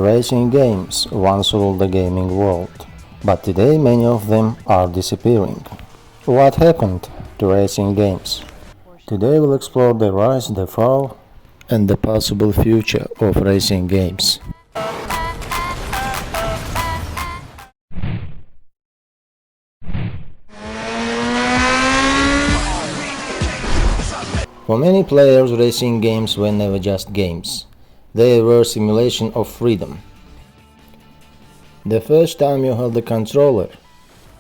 Racing games once ruled the gaming world, but today many of them are disappearing. What happened to racing games? Today we'll explore the rise, the fall, and the possible future of racing games. For many players, racing games were never just games. They were simulation of freedom. The first time you held the controller,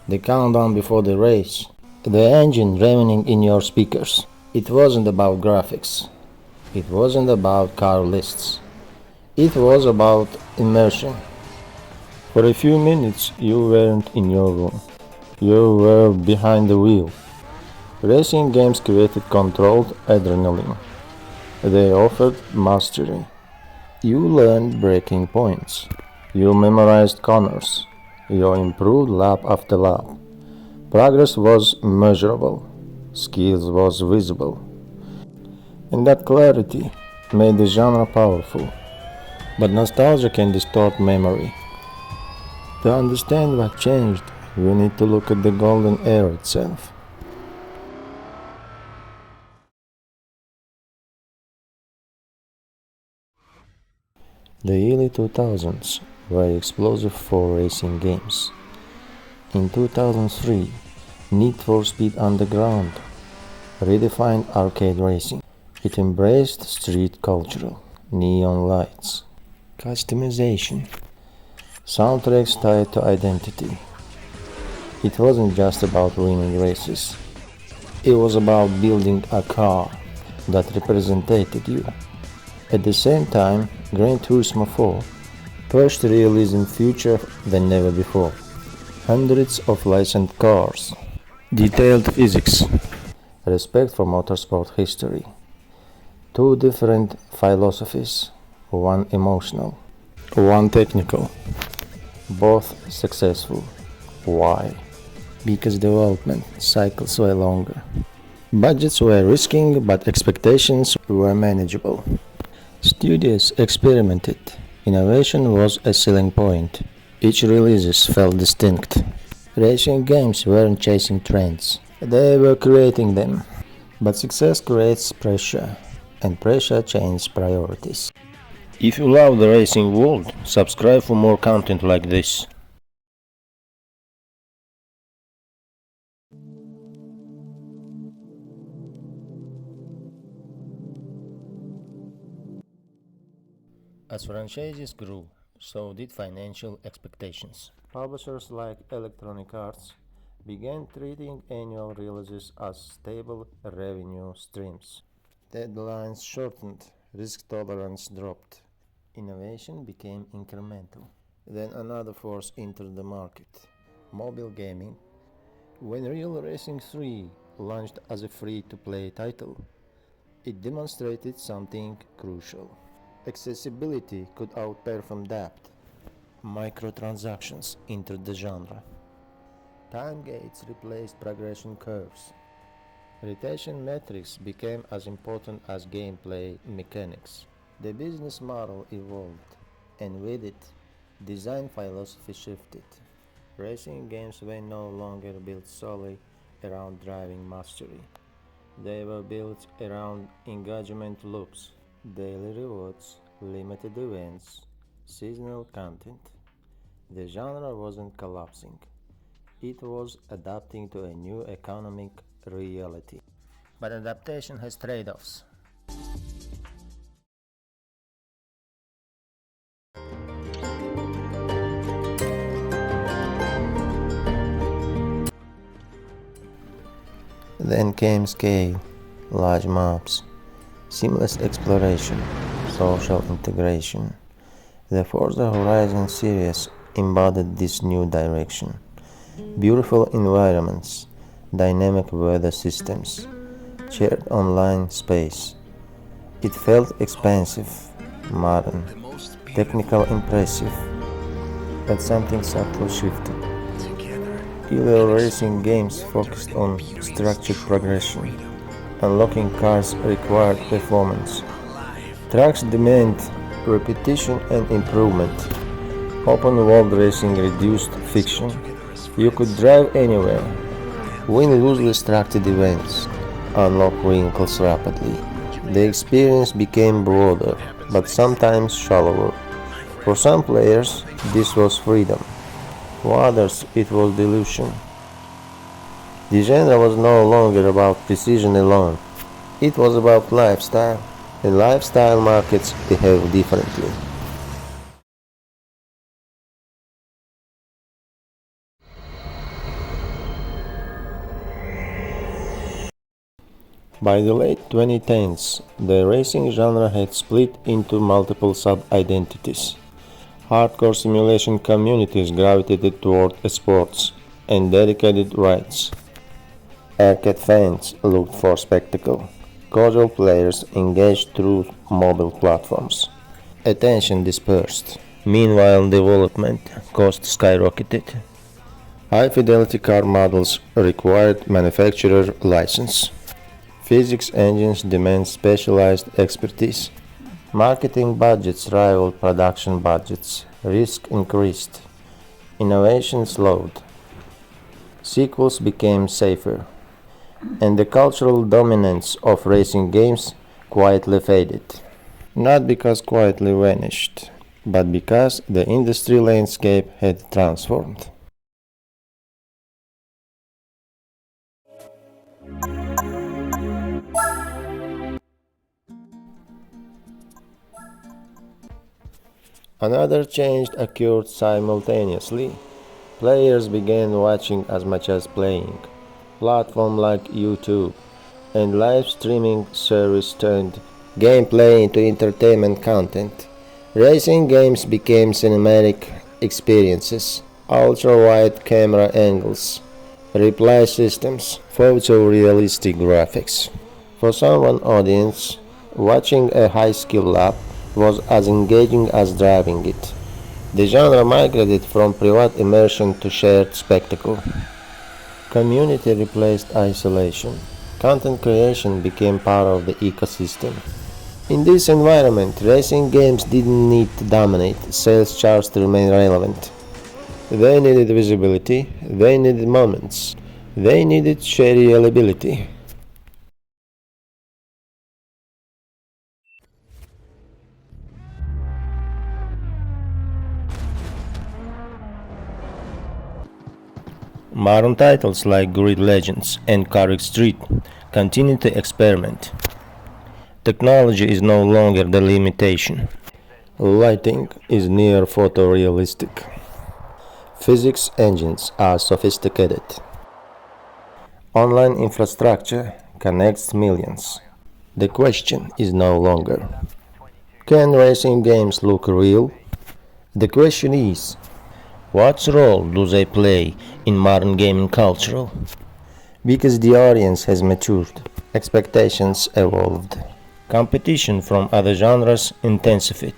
the countdown before the race, the engine revving in your speakers. It wasn't about graphics. It wasn't about car lists. It was about immersion. For a few minutes you weren't in your room. You were behind the wheel. Racing games created controlled adrenaline. They offered mastery. You learned braking points. You memorized corners. You improved lap after lap. Progress was measurable. Skills was visible. And that clarity made the genre powerful. But nostalgia can distort memory. To understand what changed, we need to look at the golden era itself. The early 2000s were explosive for racing games. In 2003, Need for Speed Underground redefined arcade racing. It embraced street culture, neon lights, customization, soundtracks tied to identity. It wasn't just about winning races. It was about building a car that represented you. At the same time, Gran Turismo 4 pushed realism future than never before. Hundreds of licensed cars, detailed physics, respect for motorsport history. Two different philosophies, one emotional, one technical, both successful. Why? Because development cycles were longer. Budgets were risking, but expectations were manageable. Studios experimented. Innovation was a selling point. Each release felt distinct. Racing games weren't chasing trends. They were creating them. But success creates pressure, and pressure changes priorities. If you love the racing world, subscribe for more content like this. As franchises grew, so did financial expectations. Publishers like Electronic Arts began treating annual releases as stable revenue streams. Deadlines shortened, risk tolerance dropped. Innovation became incremental. Then another force entered the market: mobile gaming. When Real Racing 3 launched as a free-to-play title, it demonstrated something crucial. Accessibility could outperform depth. Microtransactions entered the genre. Time gates replaced progression curves. Retention metrics became as important as gameplay mechanics. The business model evolved, and with it, design philosophy shifted. Racing games were no longer built solely around driving mastery. They were built around engagement loops, daily rewards, limited events, seasonal content. The genre wasn't collapsing. It was adapting to a new economic reality. But adaptation has trade-offs. Then came scale, large maps, seamless exploration, social integration. The Forza Horizon series embodied this new direction. Beautiful environments, dynamic weather systems, shared online space. It felt expansive, modern, technical impressive, but something subtle shifted. Earlier racing games focused on structured progression. Unlocking cars required performance. Tracks demand repetition and improvement. Open world racing reduced friction. You could drive anywhere, win loosely structured events, unlock vehicles rapidly. The experience became broader, but sometimes shallower. For some players, this was freedom. For others, it was delusion. The genre was no longer about precision alone. It was about lifestyle, and lifestyle markets behave differently. By the late 2010s, the racing genre had split into multiple sub-identities. Hardcore simulation communities gravitated toward esports and dedicated rights. Arcade fans looked for spectacle. Casual players engaged through mobile platforms. Attention dispersed. Meanwhile, development costs skyrocketed. High-fidelity car models required manufacturer license. Physics engines demand specialized expertise. Marketing budgets rivaled production budgets. Risk increased. Innovation slowed. Sequels became safer. And the cultural dominance of racing games quietly faded. Not because quietly vanished, but because the industry landscape had transformed. Another change occurred simultaneously. Players began watching as much as playing. Platforms like YouTube and live streaming service turned gameplay into entertainment content. Racing games became cinematic experiences, ultra-wide camera angles, replay systems, photorealistic graphics. For some audience, watching a high-skill lap was as engaging as driving it. The genre migrated from private immersion to shared spectacle. Community replaced isolation. Content creation became part of the ecosystem. In this environment, racing games didn't need to dominate sales charts to remain relevant. They needed visibility, they needed moments, they needed shareability. Modern titles like Grid Legends and Carrick Street continue to experiment. Technology is no longer the limitation. Lighting is near photorealistic. Physics engines are sophisticated. Online infrastructure connects millions. The question is no longer, can racing games look real? The question is, what role do they play in modern gaming culture? Because the audience has matured, expectations evolved, competition from other genres intensified.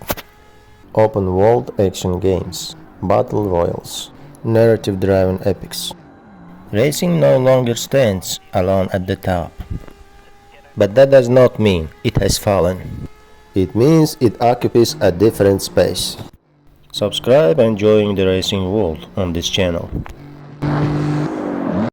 Open world action games, battle royals, narrative-driven epics. Racing no longer stands alone at the top. But that does not mean it has fallen. It means it occupies a different space. Subscribe and join the racing world on this channel.